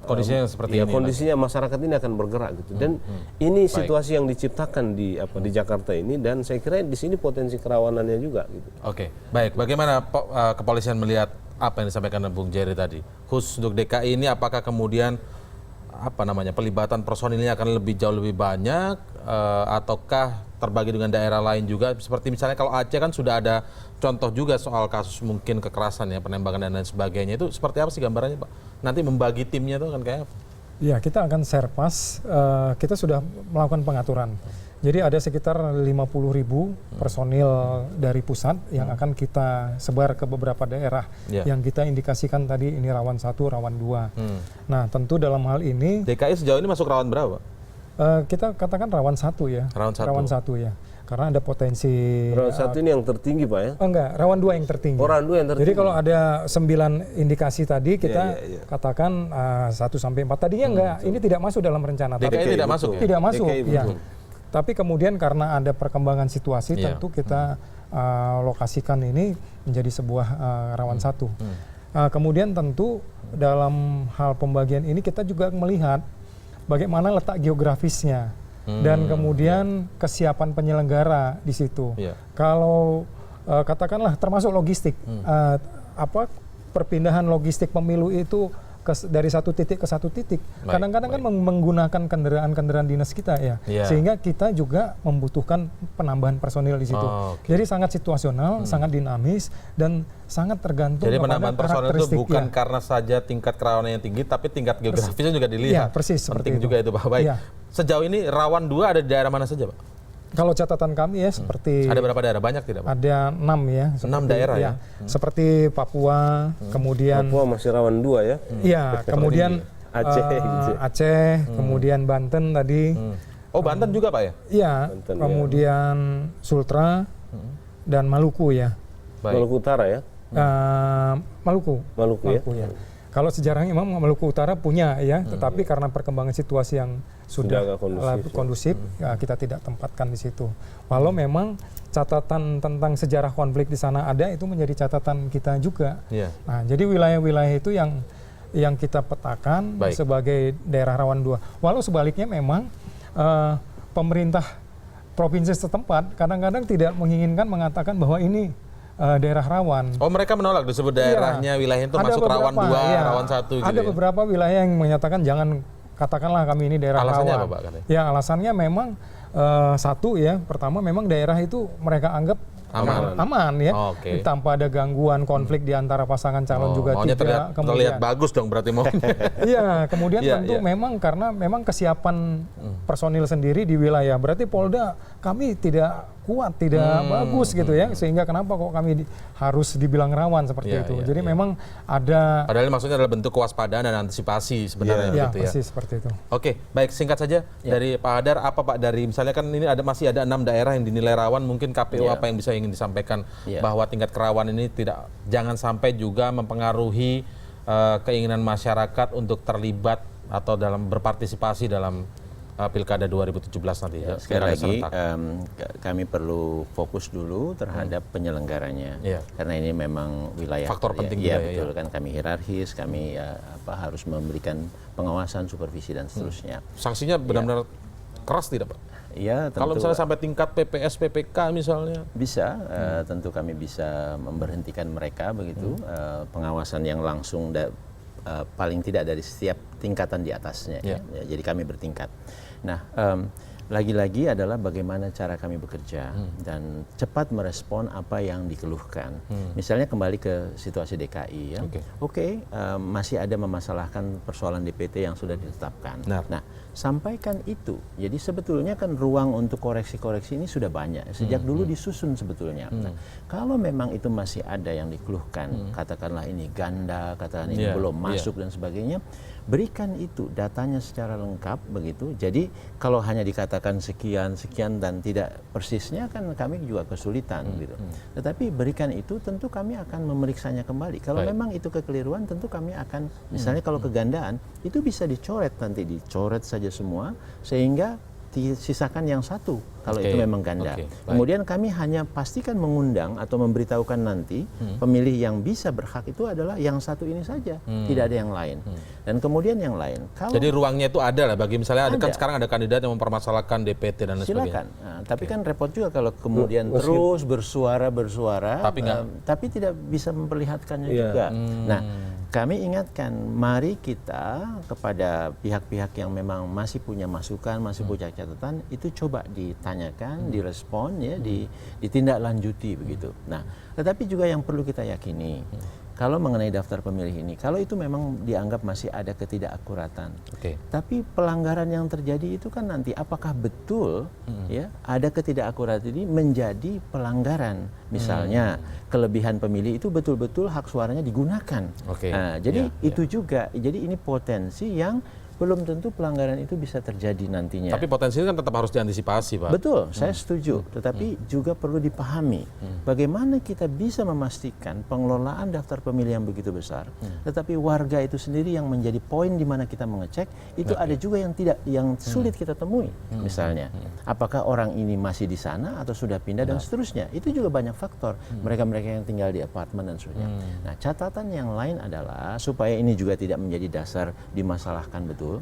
Kondisinya seperti ini. Kondisinya masyarakat ini akan bergerak gitu. Dan ini situasi yang diciptakan di Jakarta ini dan saya kira di sini potensi kerawanannya juga gitu. Oke, baik. Bagaimana kepolisian melihat apa yang disampaikan Bung Jerry tadi? Khusus untuk DKI ini apakah kemudian pelibatan personilnya akan jauh lebih banyak ataukah terbagi dengan daerah lain juga? Seperti misalnya kalau Aceh kan sudah ada contoh juga soal kasus mungkin kekerasan ya, penembakan dan lain sebagainya. Itu seperti apa sih gambarannya Pak? Nanti membagi timnya itu kan kayak apa? Ya, kita akan serpas, kita sudah melakukan pengaturan. Jadi ada sekitar 50.000 personil dari pusat yang akan kita sebar ke beberapa daerah yang kita indikasikan tadi ini rawan 1, rawan 2. Nah, tentu dalam hal ini DKI sejauh ini masuk rawan berapa? Kita katakan rawan 1 ya. Rawan 1 ya. Karena ada potensi Rawan 1 ini yang tertinggi Pak ya? Enggak, rawan 2 yang tertinggi. Rawan 2 yang tertinggi. Jadi kalau ada 9 indikasi tadi kita katakan 1 sampai 4 tadinya enggak, ini tidak masuk dalam rencana. DKI tidak masuk ya? Tidak masuk, DKI ya. Tapi kemudian karena ada perkembangan situasi tentu kita lokasikan ini menjadi sebuah rawan 1. Kemudian tentu dalam hal pembagian ini kita juga melihat bagaimana letak geografisnya. Dan kemudian kesiapan penyelenggara di situ. Kalau katakanlah termasuk logistik, perpindahan logistik pemilu itu dari satu titik ke satu titik. Kadang-kadang kan menggunakan kendaraan-kendaraan dinas kita ya, sehingga kita juga membutuhkan penambahan personil di situ. Jadi sangat situasional, sangat dinamis dan sangat tergantung. Jadi kepada penambahan personil itu bukan ya. karena saja tingkat kerawanan yang tinggi, tapi tingkat geografisnya juga dilihat. Ya, persis penting seperti juga itu Pak. Baik. Ya. Sejauh ini rawan 2 ada di daerah mana saja Pak? Kalau catatan kami ya seperti ada berapa daerah? Banyak tidak Pak? Ada 6 ya. 6 daerah ya. Seperti Papua, kemudian Papua masih rawan 2 ya. Iya, kemudian Aceh, kemudian Banten tadi. Oh, Banten juga Pak ya? Iya, kemudian Sultra dan Maluku ya. Baik. Maluku Utara ya. Maluku ya. Kalau sejarahnya memang Maluku Utara punya ya, tetapi karena perkembangan situasi yang sudah kondusif, ya, kita tidak tempatkan di situ. Walau memang catatan tentang sejarah konflik di sana ada, itu menjadi catatan kita juga. Nah, jadi wilayah-wilayah itu yang kita petakan sebagai daerah rawan 2. Walau sebaliknya memang pemerintah provinsi setempat kadang-kadang tidak menginginkan mengatakan bahwa ini daerah rawan. Oh, mereka menolak disebut daerahnya wilayah itu masuk rawan 2, rawan 1 gitu. Ada beberapa wilayah yang menyatakan jangan, katakanlah kami ini daerah alasannya rawan. Apa, Pak? Ya, alasannya memang satu ya, pertama memang daerah itu mereka anggap aman ya, tanpa ada gangguan konflik di antara pasangan calon juga tidak. Terlihat bagus dong berarti mau. Iya, kemudian tentu memang karena memang kesiapan personil sendiri di wilayah. Berarti Polda kami tidak kuat, tidak bagus gitu ya, sehingga kenapa kok kami harus dibilang rawan seperti itu. Jadi memang ada. Padahal maksudnya adalah bentuk kewaspadaan dan antisipasi sebenarnya Ya, gitu ya. persis seperti itu. Oke, baik, singkat saja dari Pak Hadar, apa Pak dari misalnya kan ini masih ada 6 daerah yang dinilai rawan, mungkin KPU apa yang ingin disampaikan bahwa tingkat kerawanan ini jangan sampai juga mempengaruhi keinginan masyarakat untuk terlibat atau dalam berpartisipasi dalam Pilkada 2017 nanti. Sekali lagi kami perlu fokus dulu terhadap penyelenggaranya, karena ini memang wilayah faktor penting ya, betul kan, kami hierarkis, kami harus memberikan pengawasan, supervisi dan seterusnya. Sanksinya benar-benar keras tidak Pak? Ya, tentu, kalau misalnya sampai tingkat PPS, PPK misalnya? Bisa, tentu kami bisa memberhentikan mereka begitu, pengawasan yang langsung paling tidak dari setiap tingkatan di atasnya. Ya, jadi kami bertingkat. Nah, lagi-lagi adalah bagaimana cara kami bekerja dan cepat merespon apa yang dikeluhkan. Misalnya kembali ke situasi DKI ya. Masih ada memasalahkan persoalan DPT yang sudah ditetapkan. Nah, sampaikan itu. Jadi sebetulnya kan ruang untuk koreksi-koreksi ini sudah banyak. Sejak dulu disusun sebetulnya. Nah, kalau memang itu masih ada yang dikeluhkan, katakanlah ini ganda, katakanlah ini belum masuk dan sebagainya, berikan itu datanya secara lengkap begitu. Jadi kalau hanya dikatakan sekian dan tidak persisnya kan kami juga kesulitan gitu. Tetapi berikan itu, tentu kami akan memeriksanya kembali. Kalau memang itu kekeliruan, tentu kami akan, misalnya kalau kegandaan itu bisa dicoret, nanti dicoret saja semua sehingga sisakan yang satu kalau itu memang ganda. Kemudian kami hanya pastikan mengundang atau memberitahukan nanti pemilih yang bisa berhak itu adalah yang satu ini saja, tidak ada yang lain. Dan kemudian yang lain. Jadi ruangnya itu ada lah bagi misalnya kan sekarang ada kandidat yang mempermasalahkan DPT dan lain sebagainya. Silakan. Tapi kan repot juga kalau kemudian terus bersuara, tapi tidak bisa memperlihatkannya juga. Nah, kami ingatkan, mari kita kepada pihak-pihak yang memang masih punya masukan, masih punya catatan, itu coba ditanyakan, direspon, ya, ditindaklanjuti begitu. Nah, tetapi juga yang perlu kita yakini, kalau mengenai daftar pemilih ini, kalau itu memang dianggap masih ada ketidakakuratan, tapi pelanggaran yang terjadi itu kan nanti apakah betul ya ada ketidakakuratan ini menjadi pelanggaran, misalnya kelebihan pemilih itu betul-betul hak suaranya digunakan. Nah, jadi itu juga, jadi ini potensi yang belum tentu pelanggaran itu bisa terjadi nantinya. Tapi potensi kan tetap harus diantisipasi, Pak. Betul, saya setuju. Tetapi juga perlu dipahami bagaimana kita bisa memastikan pengelolaan daftar pemilih yang begitu besar, tetapi warga itu sendiri yang menjadi poin di mana kita mengecek, itu ada juga yang sulit kita temui. Misalnya, apakah orang ini masih di sana atau sudah pindah dan seterusnya. Itu juga banyak faktor. Mereka-mereka yang tinggal di apartemen dan seterusnya. Nah, catatan yang lain adalah supaya ini juga tidak menjadi dasar dimasalahkan betul.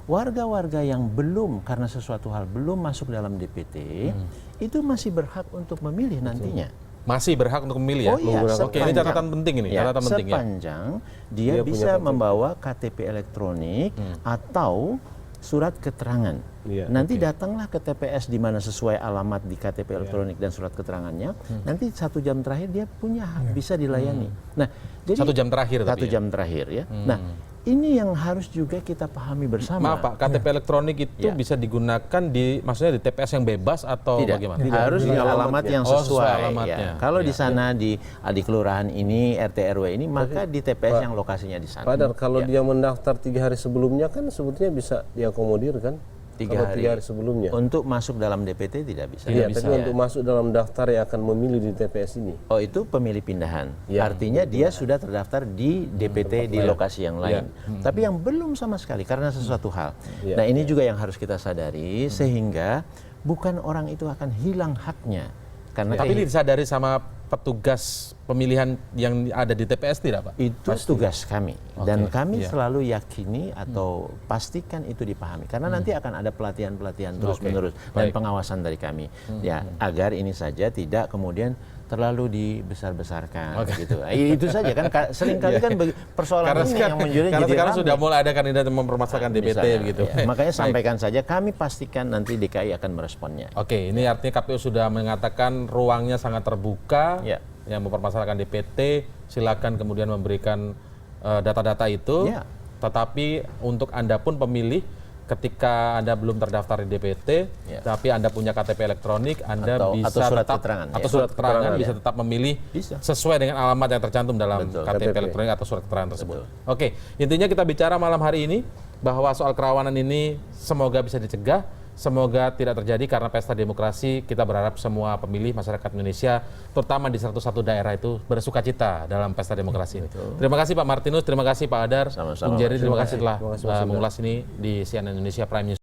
Warga-warga yang belum, karena sesuatu hal belum masuk dalam DPT, itu masih berhak untuk memilih nantinya. Masih berhak untuk memilih ya? Ini catatan penting ini. Sepanjang dia bisa membawa KTP elektronik atau surat keterangan. Nanti datanglah ke TPS di mana sesuai alamat di KTP elektronik dan surat keterangannya. Nanti 1 jam terakhir dia punya hak bisa dilayani. Nah, jadi 1 jam terakhir. 1 jam terakhir ya. Nah, ini yang harus juga kita pahami bersama. Maaf Pak, KTP elektronik itu bisa digunakan maksudnya di TPS yang bebas atau bagaimana? Harus di alamat yang sesuai. Kalau di sana di kelurahan ini, RT RW ini, maka di TPS yang lokasinya di sana. Padahal kalau dia mendaftar 3 hari sebelumnya kan sebetulnya bisa diakomodir kan? 3 hari sebelumnya. Untuk masuk dalam DPT tidak bisa. Tapi untuk masuk dalam daftar yang akan memilih di TPS ini. Oh, itu pemilih pindahan. Artinya dia sudah terdaftar di DPT di lokasi yang lain. Tapi yang belum sama sekali karena sesuatu hal. Nah, ini juga yang harus kita sadari sehingga bukan orang itu akan hilang haknya. Karena tapi ini disadari sama petugas pemilihan yang ada di TPS tidak, Pak? Itu tugas kami. Dan kami selalu yakini atau pastikan itu dipahami. Karena nanti akan ada pelatihan-pelatihan terus-menerus dan pengawasan dari kami. Ya, agar ini saja tidak kemudian terlalu dibesar-besarkan gitu. Itu saja kan seringkali kan persoalan ini yang menjadi karena sekarang sudah mulai ada kandidat yang mempermasalahkan DPT begitu. Makanya sampaikan saja, kami pastikan nanti DKI akan meresponnya. Ini artinya KPU sudah mengatakan ruangnya sangat terbuka yang mempermasalahkan DPT, silakan kemudian memberikan data-data itu. Tetapi untuk Anda pun pemilih ketika Anda belum terdaftar di DPT, tapi Anda punya KTP elektronik, Anda bisa surat tetap keterangan, atau surat keterangan bisa tetap memilih sesuai dengan alamat yang tercantum dalam KTP elektronik atau surat keterangan tersebut. Oke, intinya kita bicara malam hari ini bahwa soal kerawanan ini semoga bisa dicegah. Semoga tidak terjadi karena pesta demokrasi. Kita berharap semua pemilih masyarakat Indonesia, terutama di 101 daerah itu bersukacita dalam pesta demokrasi ini. Terima kasih Pak Martinus, terima kasih Pak Adar, Bung Jerry, terima kasih telah mengulas ini di CNN Indonesia Prime News.